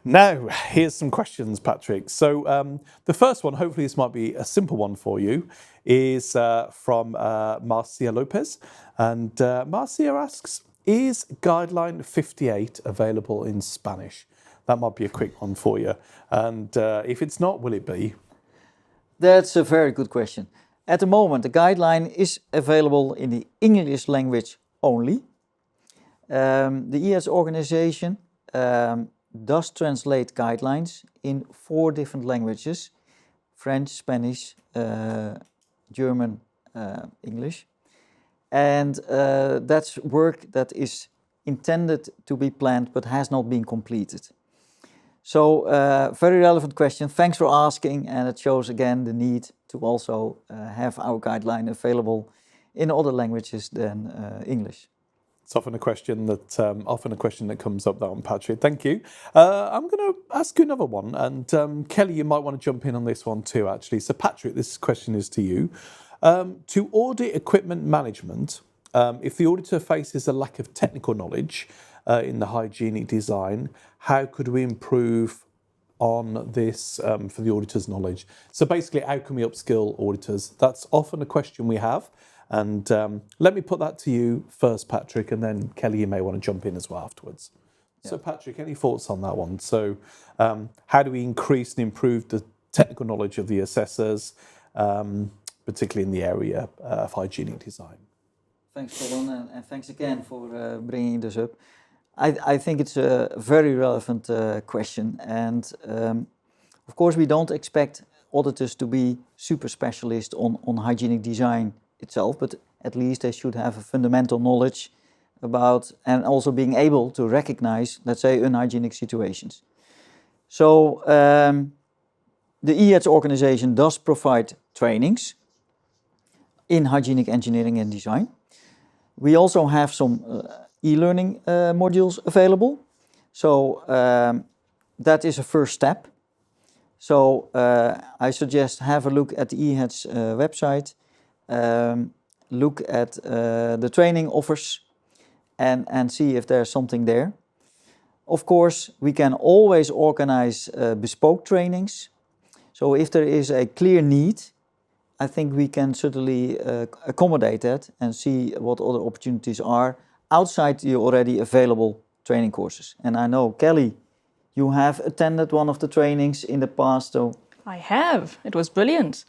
Now, here's some questions, Patrick. So the first one, hopefully this might be a simple one for you, is from Marcia Lopez. And Marcia asks, is Guideline 58 available in Spanish? That might be a quick one for you. And if it's not, will it be? That's a very good question. At the moment, the guideline is available in the English language only. The EHEDG organization does translate guidelines in 4 different languages: French, Spanish, German, English. And that's work that is intended to be planned but has not been completed. So, very relevant question. Thanks for asking, and it shows again the need to also have our guideline available in other languages than English. It's often a question that comes up, that one, Patrick. Thank you. I'm going to ask you another one, and Kelly, you might want to jump in on this one too, actually. So, Patrick, this question is to you. To audit equipment management, if the auditor faces a lack of technical knowledge in the hygienic design, how could we improve on this for the auditor's knowledge? So basically, how can we upskill auditors? That's often a question we have. And let me put that to you first, Patrick, and then Kelly, you may want to jump in as well afterwards. Yeah. So Patrick, any thoughts on that one? So how do we increase and improve the technical knowledge of the assessors, particularly in the area of hygienic design? Thanks, Colin, and thanks again for bringing this up. I think it's a very relevant question, and of course we don't expect auditors to be super specialists on hygienic design itself, but at least they should have a fundamental knowledge about and also being able to recognize, let's say, unhygienic situations. So the EHEDG organization does provide trainings in hygienic engineering and design. We also have some e-learning modules available. So that is a first step. So I suggest have a look at the EHEDG website, look at the training offers and see if there's something there. Of course, we can always organize bespoke trainings. So if there is a clear need, I think we can certainly accommodate that and see what other opportunities are outside the already available training courses. And I know, Kelly, you have attended one of the trainings in the past. So I have. It was brilliant.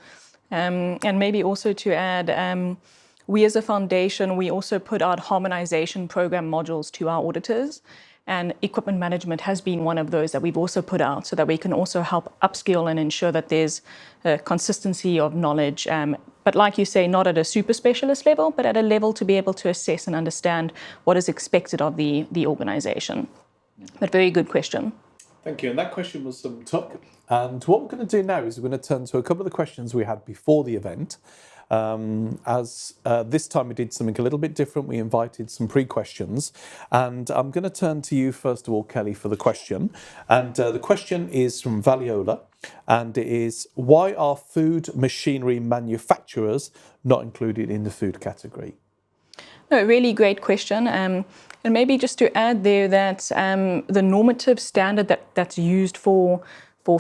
And maybe also to add, we as a foundation, we also put out harmonization program modules to our auditors. And equipment management has been one of those that we've also put out so that we can also help upskill and ensure that there's a consistency of knowledge. But like you say, not at a super specialist level, but at a level to be able to assess and understand what is expected of the organization. But very good question. Thank you. And that question was some Tuck. And what we're going to do now is we're going to turn to a couple of the questions we had before the event. This time we did something a little bit different. We invited some pre-questions, and I'm going to turn to you first of all, Kelly, for the question. And the question is from Valiola, and it is, why are food machinery manufacturers not included in the food category? No, really great question. And maybe just to add there that the normative standard that's used for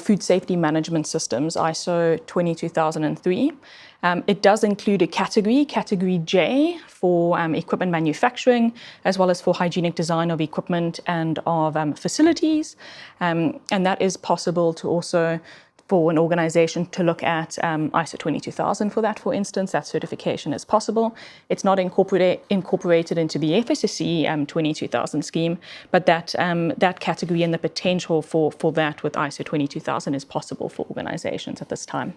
food safety management systems, ISO 22003, it does include a category J, for equipment manufacturing, as well as for hygienic design of equipment and of facilities. And that is possible to also for an organization to look at ISO 22000 for that, for instance. That certification is possible. It's not incorporated into the FSSC 22000 scheme, but that category and the potential for that with ISO 22000 is possible for organizations at this time.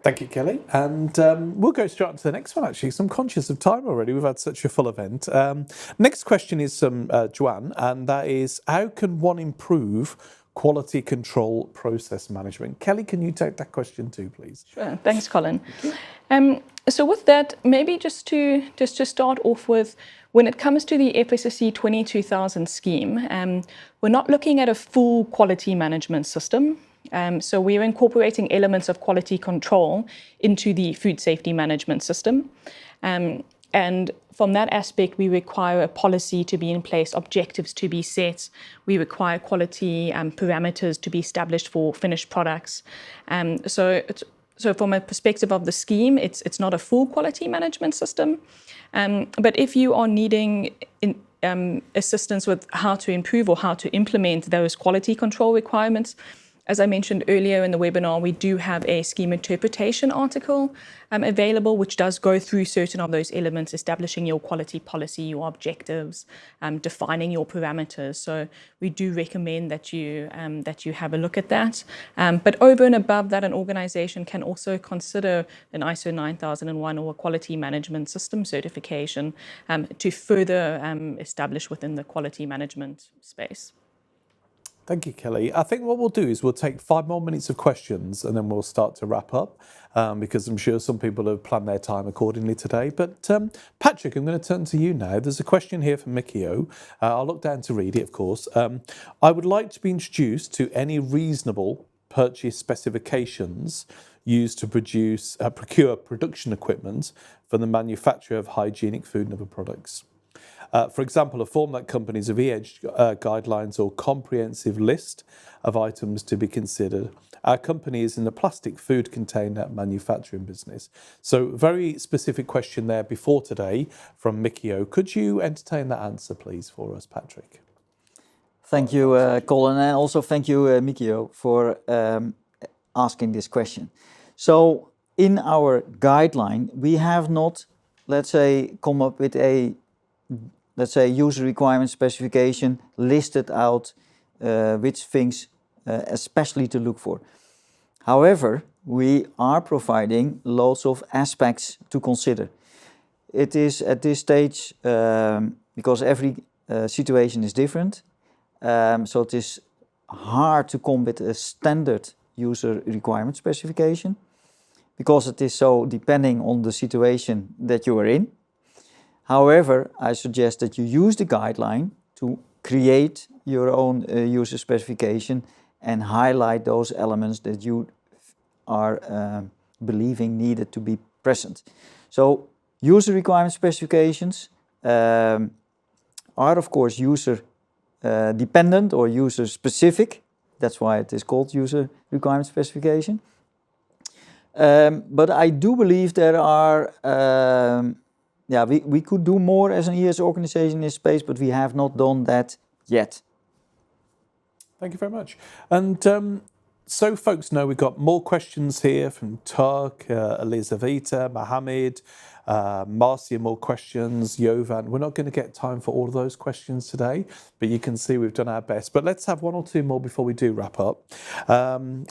Thank you, Kelly. And we'll go straight on to the next one, actually. So I'm conscious of time already. We've had such a full event. Next question is from Joanne, and that is, how can one improve quality control process management? Kelly, can you take that question too, please? Sure. Thanks, Colin. So with that, maybe just to start off with, when it comes to the FSSC 22000 scheme, we're not looking at a full quality management system. So we're incorporating elements of quality control into the food safety management system. And from that aspect, we require a policy to be in place, objectives to be set. We require quality parameters to be established for finished products. So from a perspective of the scheme, it's not a full quality management system. But if you are needing assistance with how to improve or how to implement those quality control requirements, as I mentioned earlier in the webinar, we do have a scheme interpretation article available, which does go through certain of those elements, establishing your quality policy, your objectives, defining your parameters. So we do recommend that you have a look at that. But over and above that, an organization can also consider an ISO 9001 or a quality management system certification to further establish within the quality management space. Thank you, Kelly. I think what we'll do is we'll take 5 more minutes of questions and then we'll start to wrap up because I'm sure some people have planned their time accordingly today. But Patrick, I'm going to turn to you now. There's a question here from Mikio. I'll look down to read it, of course. I would like to be introduced to any reasonable purchase specifications used to procure production equipment for the manufacture of hygienic food and other products. For example, a form that companies of EHEDG guidelines or comprehensive list of items to be considered. Our company is in the plastic food container manufacturing business. So very specific question there before today from Mikio. Could you entertain that answer, please, for us, Patrick? Thank you, Colin, and also thank you, Mikio, for asking this question. So in our guideline, we have not, let's say, come up with a, let's say, user requirement specification listed out which things especially to look for. However, we are providing lots of aspects to consider. It is at this stage, because every situation is different, so it is hard to come with a standard user requirement specification, because it is so depending on the situation that you are in. However, I suggest that you use the guideline to create your own user specification and highlight those elements that you are believing needed to be present. So user requirement specifications are of course user dependent or user specific. That's why it is called user requirement specification. But I do believe there are, we could do more as an ES organization in this space, but we have not done that yet. Thank you very much. And so folks know we've got more questions here from Turk, Elizaveta, Mohammed, Marcia, more questions, Jovan. We're not going to get time for all of those questions today, but you can see we've done our best. But let's have one or two more before we do wrap up.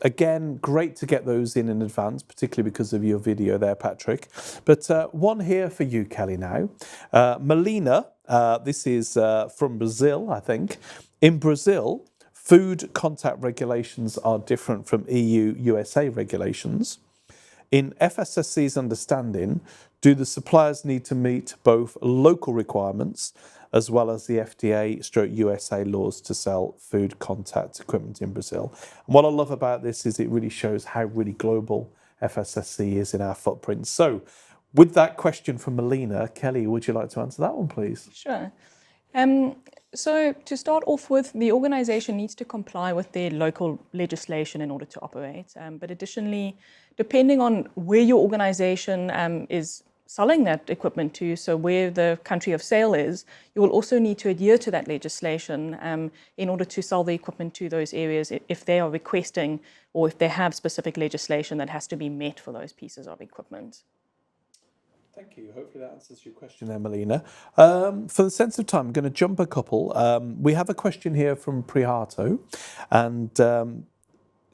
Again, great to get those in advance, particularly because of your video there, Patrick. But one here for you, Kelly, now. Melina, this is from Brazil, I think. In Brazil, food contact regulations are different from EU-USA regulations. In FSSC's understanding, do the suppliers need to meet both local requirements as well as the FDA/USA laws to sell food contact equipment in Brazil? And what I love about this is it really shows how really global FSSC is in our footprint. So with that question from Melina, Kelly, would you like to answer that one, please? Sure. So to start off with, the organization needs to comply with their local legislation in order to operate. But additionally, depending on where your organization is selling that equipment to, so where the country of sale is, you will also need to adhere to that legislation in order to sell the equipment to those areas if they are requesting or if they have specific legislation that has to be met for those pieces of equipment. Thank you. Hopefully that answers your question there, Melina. For the sense of time, I'm going to jump a couple. We have a question here from Prihato, and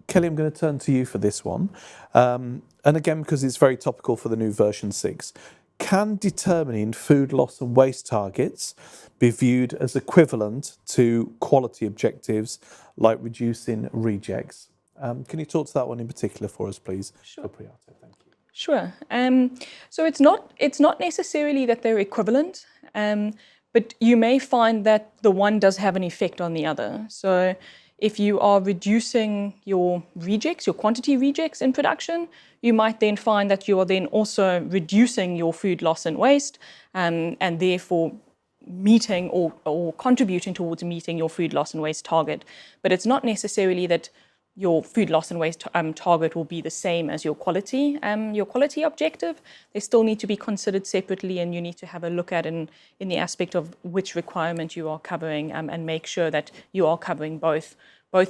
Kelly, I'm going to turn to you for this one. And again, because it's very topical for the new version 6. Can determining food loss and waste targets be viewed as equivalent to quality objectives like reducing rejects? Can you talk to that one in particular for us, please? Sure. For Prihato, thank you. Sure. So it's not necessarily that they're equivalent, but you may find that the one does have an effect on the other. So if you are reducing your rejects, your quantity rejects in production, you might then find that you are then also reducing your food loss and waste, and therefore meeting or contributing towards meeting your food loss and waste target. But it's not necessarily that your food loss and waste target will be the same as your quality objective. They still need to be considered separately, and you need to have a look at in the aspect of which requirement you are covering, and make sure that you are covering both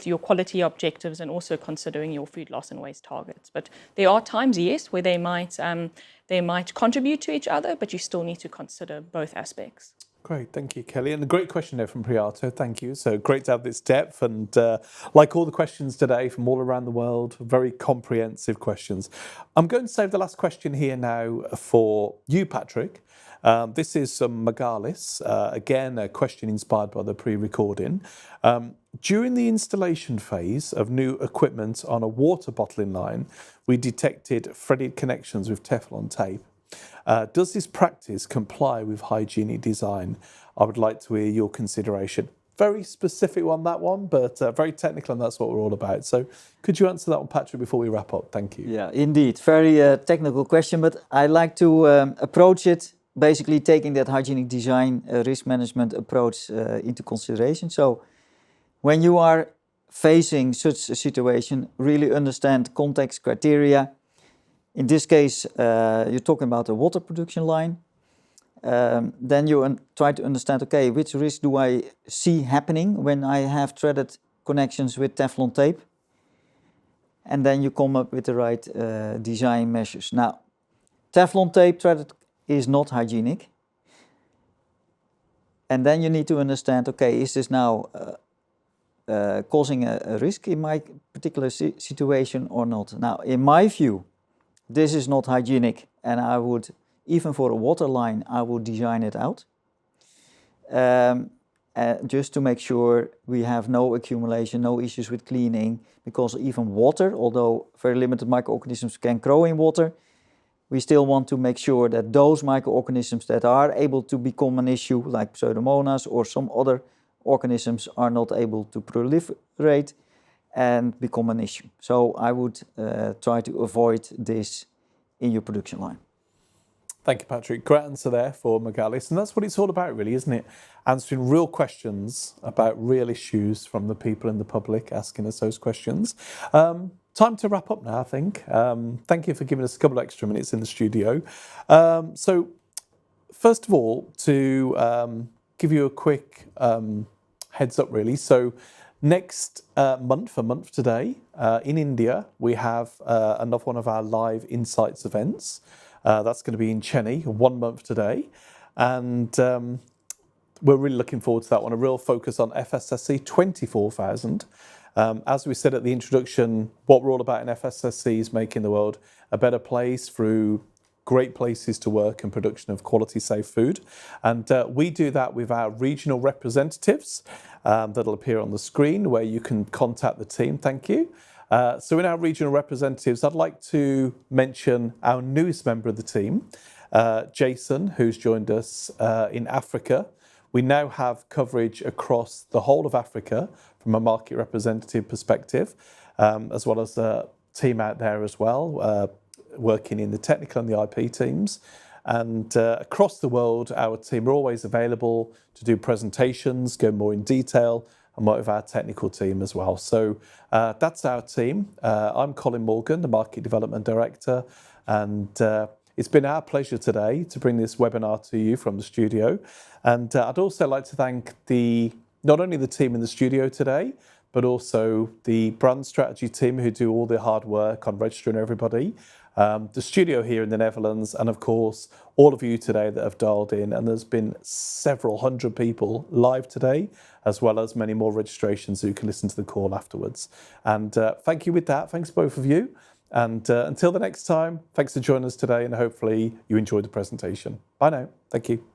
your quality objectives and also considering your food loss and waste targets. But there are times, yes, where they might contribute to each other, but you still need to consider both aspects. Great, thank you, Kelly. And a great question there from Prihato, thank you. So great to have this depth, and like all the questions today from all around the world, very comprehensive questions. I'm going to save the last question here now for you, Patrick. This is Magalis, again, a question inspired by the pre-recording. During the installation phase of new equipment on a water bottling line, we detected threaded connections with Teflon tape. Does this practice comply with hygienic design? I would like to hear your consideration. very specific on that one, but very technical, and that's what we're all about. So could you answer that one, Patrick, before we wrap up? Thank you. Yeah, indeed. Very technical question, but I like to approach it basically taking that hygienic design risk management approach into consideration. So when you are facing such a situation, really understand context criteria. In this case, you're talking about a water production line. Then you try to understand, okay, which risk do I see happening when I have threaded connections with Teflon tape? And then you come up with the right design measures. Now, Teflon tape threaded is not hygienic. And then you need to understand, okay, is this now causing a risk in my particular situation or not? Now, in my view, this is not hygienic, and I would, even for a water line, I would design it out. Just to make sure we have no accumulation, no issues with cleaning, because even water, although very limited microorganisms can grow in water, we still want to make sure that those microorganisms that are able to become an issue, like Pseudomonas or some other organisms, are not able to proliferate and become an issue. So I would try to avoid this in your production line. Thank you, Patrick. Great answer there for Magalis. And that's what it's all about, really, isn't it? Answering real questions about real issues from the people in the public, asking us those questions. Time to wrap up now, I think. Thank you for giving us a couple of extra minutes in the studio. So, first of all, to give you a quick heads up, really. So, next month, a month today, in India, we have another one of our live Insights events. That's going to be in Chennai, 1 month today. And we're really looking forward to that one. A real focus on FSSC 24,000. As we said at the introduction, what we're all about in FSSC is making the world a better place through great places to work and production of quality, safe food. And we do that with our regional representatives that'll appear on the screen, where you can contact the team. Thank you. So in our regional representatives, I'd like to mention our newest member of the team, Jason, who's joined us in Africa. We now have coverage across the whole of Africa from a market representative perspective, as well as a team out there as well, working in the technical and the IP teams. And across the world, our team are always available to do presentations, go more in detail, and work with our technical team as well. So that's our team. I'm Colin Morgan, the Market Development Director, and it's been our pleasure today to bring this webinar to you from the studio. And I'd also like to thank not only the team in the studio today, but also the brand strategy team who do all the hard work on registering everybody, the studio here in the Netherlands, and of course, all of you today that have dialed in. And there's been several hundred people live today, as well as many more registrations who can listen to the call afterwards. And thank you with that. Thanks both of you. And until the next time, thanks for joining us today, and hopefully you enjoyed the presentation. Bye now. Thank you.